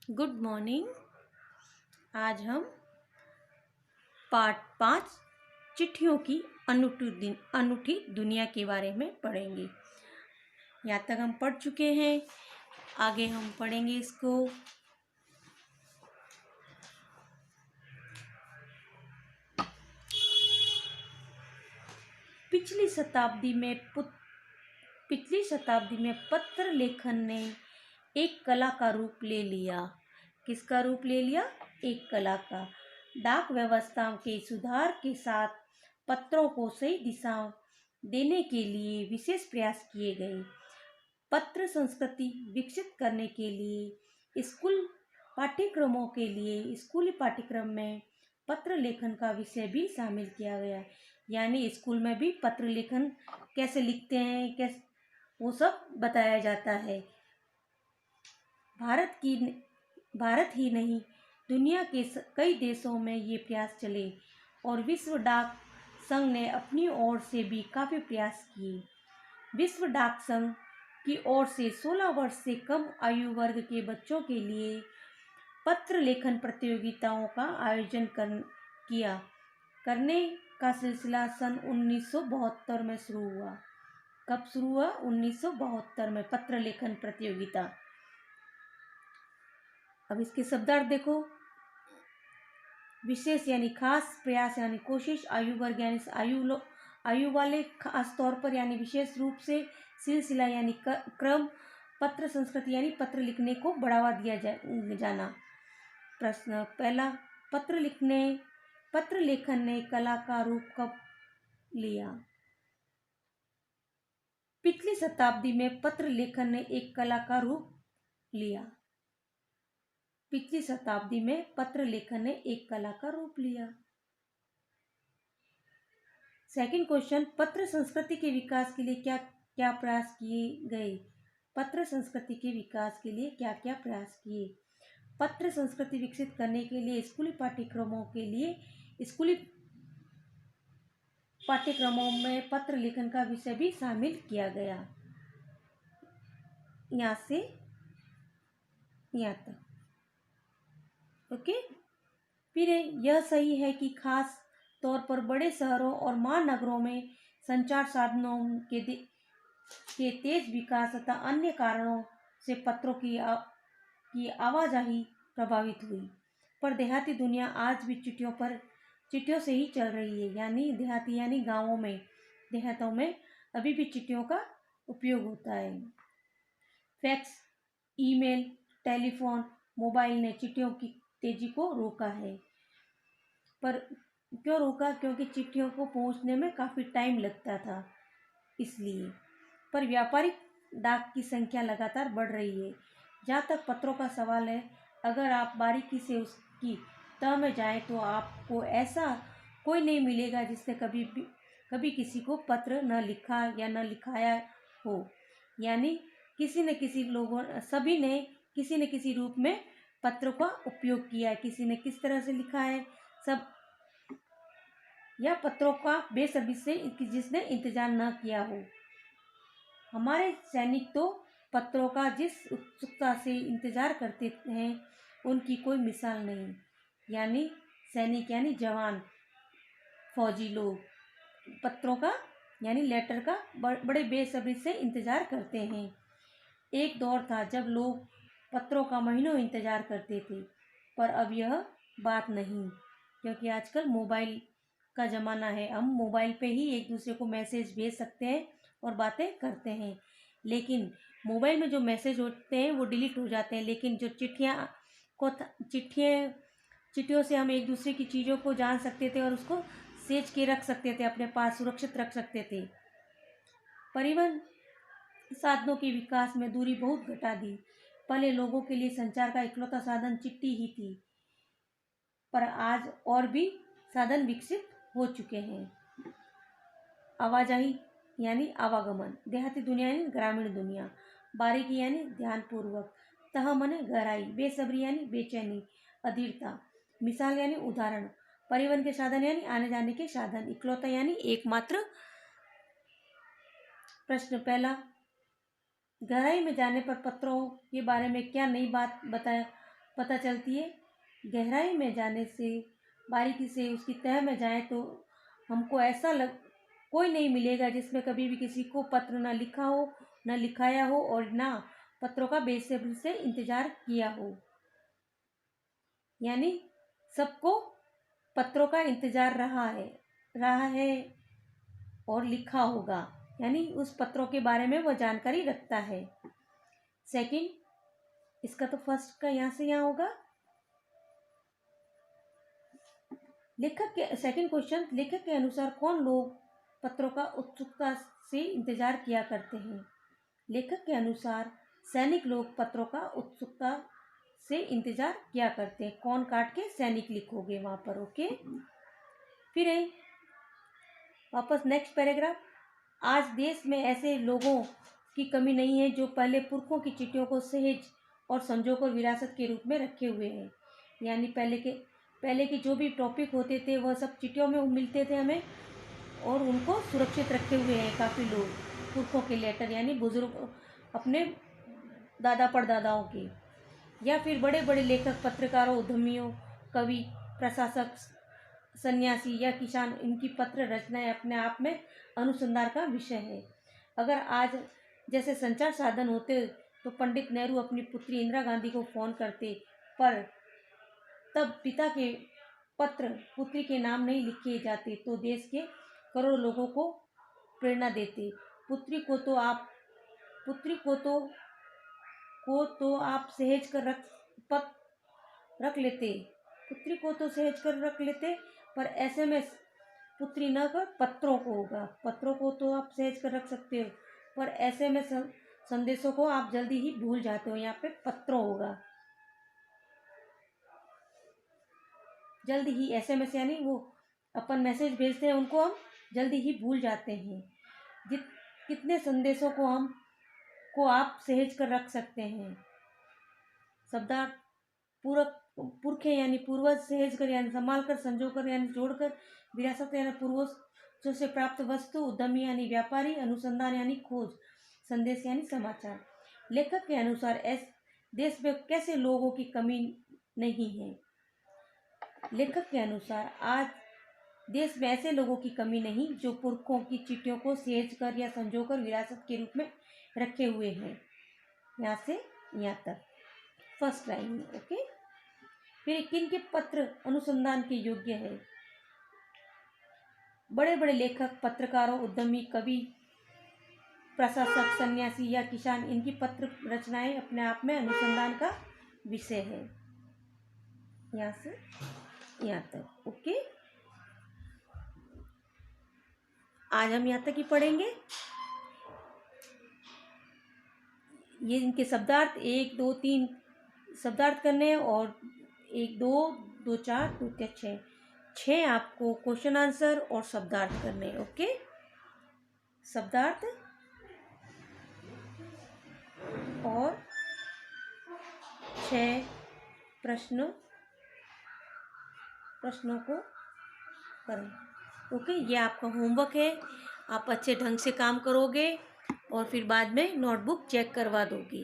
Good morning. आज हम part 5 चिट्ठियों की अनूठी दुनिया के बारे में पढ़ेंगे। यहाँ तक हम पढ़ चुके हैं, आगे हम पढ़ेंगे इसको। पिछली शताब्दी में पत्र लेखन ने एक कला का रूप ले लिया। किसका रूप ले लिया? एक कला का। डाक व्यवस्था के सुधार के साथ पत्रों को सही दिशा देने के लिए विशेष प्रयास किए गए। पत्र संस्कृति विकसित करने के लिए स्कूली पाठ्यक्रम में पत्र लेखन का विषय भी शामिल किया गया। यानी स्कूल में भी पत्र लेखन कैसे लिखते हैं, कैसे वो सब बताया जाता है। भारत ही नहीं, दुनिया के कई देशों में ये प्रयास चले और विश्व डाक संघ ने अपनी ओर से भी काफ़ी प्रयास किए। विश्व डाक संघ की ओर से 16 वर्ष से कम आयु वर्ग के बच्चों के लिए पत्र लेखन प्रतियोगिताओं का आयोजन करने का सिलसिला सन 1972 में शुरू हुआ। कब शुरू हुआ? 1972 में पत्र लेखन प्रतियोगिता। अब इसके शब्दार्थ देखो। विशेष यानी खास, प्रयास यानी कोशिश, आयु वर्ग यानी आयु वाले, खास तौर पर यानी विशेष रूप से, सिलसिला यानी क्रम, पत्र संस्कृति यानी पत्र लिखने को बढ़ावा दिया जाना। प्रश्न पहला, पत्र लेखन ने कला का रूप कब लिया? पिछली शताब्दी में पत्र लेखन ने एक कला का रूप लिया। पिछली शताब्दी में पत्र लेखन ने एक कला का रूप लिया। सेकंड क्वेश्चन, पत्र संस्कृति के विकास के लिए क्या क्या प्रयास किए गए? पत्र संस्कृति के विकास के लिए क्या क्या प्रयास किए? पत्र संस्कृति विकसित करने के लिए स्कूली पाठ्यक्रमों में पत्र लेखन का विषय भी शामिल किया गया। यहाँ से यहाँ तक। ओके। फिर यह सही है कि खास तौर पर बड़े शहरों और महानगरों में संचार साधनों के तेज विकास तथा अन्य कारणों से पत्रों की आवाजाही प्रभावित हुई, पर देहाती दुनिया आज भी चिट्ठियों से ही चल रही है। यानी देहाती यानी देहातों में अभी भी चिट्ठियों का उपयोग होता है। फैक्स, ईमेल, टेलीफोन, मोबाइल ने चिट्ठियों की तेजी को रोका है। पर क्यों रोका? क्योंकि चिट्ठियों को पहुंचने में काफ़ी टाइम लगता था, इसलिए। पर व्यापारिक डाक की संख्या लगातार बढ़ रही है। जहाँ तक पत्रों का सवाल है, अगर आप बारीकी से उसकी तह में जाएं तो आपको ऐसा कोई नहीं मिलेगा जिसने कभी किसी को पत्र न लिखा या न लिखाया हो। यानी सभी ने किसी न किसी रूप में पत्रों का उपयोग किया है। किसी ने किस तरह से लिखा है, सब, या पत्रों का बेसब्री से जिसने इंतजार न किया हो। हमारे सैनिक तो पत्रों का जिस उत्सुकता से इंतजार करते हैं, उनकी कोई मिसाल नहीं। यानी सैनिक यानी जवान, फौजी लोग पत्रों का यानी लेटर का बड़े बेसब्री से इंतजार करते हैं। एक दौर था जब लोग पत्रों का महीनों इंतजार करते थे, पर अब यह बात नहीं, क्योंकि आजकल मोबाइल का ज़माना है। हम मोबाइल पे ही एक दूसरे को मैसेज भेज सकते हैं और बातें करते हैं। लेकिन मोबाइल में जो मैसेज होते हैं वो डिलीट हो जाते हैं, लेकिन जो चिट्ठियों से हम एक दूसरे की चीज़ों को जान सकते थे और उसको सेज के रख सकते थे, अपने पास सुरक्षित रख सकते थे। परिवहन साधनों के विकास में दूरी बहुत घटा दी। पहले लोगों के लिए संचार का इकलौता साधन चिट्ठी ही थी, पर आज और भी साधन विकसित हो चुके हैं। आवाजाही यानी आवागमन, देहाती दुनिया यानी ग्रामीण दुनिया, बारीकी यानी ध्यानपूर्वक, तह माने गहराई, बेसब्री यानी बेचैनी, अधीरता, मिसाल यानी उदाहरण, परिवहन के साधन यानी आने जाने के साधन, इकलौता यानी एकमात्र। प्रश्न पहला, गहराई में जाने पर पत्रों के बारे में क्या नई बात बताया? पता चलती है। गहराई में जाने से, बारीकी से उसकी तह में जाए तो हमको ऐसा कोई नहीं मिलेगा जिसमें कभी भी किसी को पत्र ना लिखा हो, ना लिखाया हो और ना पत्रों का बेसब्री से इंतजार किया हो। यानी सबको पत्रों का इंतजार रहा है और लिखा होगा, यानी उस पत्रों के बारे में वह जानकारी रखता है। सेकंड, इसका तो फर्स्ट का यहाँ से यहाँ होगा। सेकंड क्वेश्चन, लेखक के अनुसार कौन लोग पत्रों का उत्सुकता से इंतजार किया करते हैं? लेखक के अनुसार सैनिक लोग पत्रों का उत्सुकता से इंतजार किया करते हैं। कौन काट के सैनिक लिखोगे वहां पर, ओके। फिर वापस नेक्स्ट पैराग्राफ। आज देश में ऐसे लोगों की कमी नहीं है जो पहले पुरखों की चिट्ठियों को सहेज और संजोकर विरासत के रूप में रखे हुए हैं। यानी पहले के जो भी टॉपिक होते थे वह सब चिट्ठियों में मिलते थे हमें, और उनको सुरक्षित रखे हुए हैं काफ़ी लोग, पुरखों के लेटर, यानी बुजुर्ग अपने दादा परदादाओं के। या फिर बड़े बड़े लेखक, पत्रकारों, उद्यमियों, कवि, प्रशासक, सन्यासी या किसान, इनकी पत्र रचनाएं अपने आप में अनुसंधान का विषय है। अगर आज जैसे संचार साधन होते तो पंडित नेहरू अपनी पुत्री इंदिरा गांधी को फ़ोन करते, पर तब पिता के पत्र पुत्री के नाम नहीं लिखे जाते तो देश के करोड़ों लोगों को प्रेरणा देते। पुत्री को तो आप सहेज कर रख लेते, पुत्री को तो सहेज कर रख लेते, पर एसएमएस पुत्री न कर पत्रों को होगा। पत्रों को तो आप सहेज कर रख सकते हो, पर एसएमएस संदेशों को आप जल्दी ही भूल जाते हो। यहाँ पे पत्रों होगा, जल्दी ही। एसएमएस यानी वो अपन मैसेज भेजते हैं, उनको हम जल्दी ही भूल जाते हैं। कितने संदेशों को आप सहेज कर रख सकते हैं? शब्दार्थ, पुरखे यानी पूर्वज, सहेज कर यानी संभाल कर, संजो कर यानी जोड़कर, विरासत यानी पूर्वजों से प्राप्त वस्तु, उद्यमी यानी व्यापारी, अनुसंधान यानी खोज, संदेश यानी समाचार। लेखक के अनुसार देश में कैसे लोगों की कमी नहीं है? लेखक के अनुसार आज देश में ऐसे लोगों की कमी नहीं जो पुरखों की चिट्ठियों को सहेज कर या संजोकर विरासत के रूप में रखे हुए हैं। यहाँ से यहाँ तक फर्स्ट लाइन में, ओके। फिर किन के पत्र अनुसंधान के योग्य है? बड़े बड़े लेखक, पत्रकारों, उद्यमी, कवि, प्रशासक, सन्यासी या किसान, इनकी पत्र रचनाएं अपने आप में अनुसंधान का विषय है। यहाँ से यहाँ तक, ओके। आज हम यहाँ तक ही पढ़ेंगे। ये इनके शब्दार्थ 1 2 3 शब्दार्थ करने हैं, और 1 2 2 4 2 3 6 आपको क्वेश्चन आंसर और शब्दार्थ करने हैं, ओके। शब्दार्थ और 6 प्रश्नों को करें, ओके। ये आपका होमवर्क है, आप अच्छे ढंग से काम करोगे और फिर बाद में नोटबुक चेक करवा दोगे।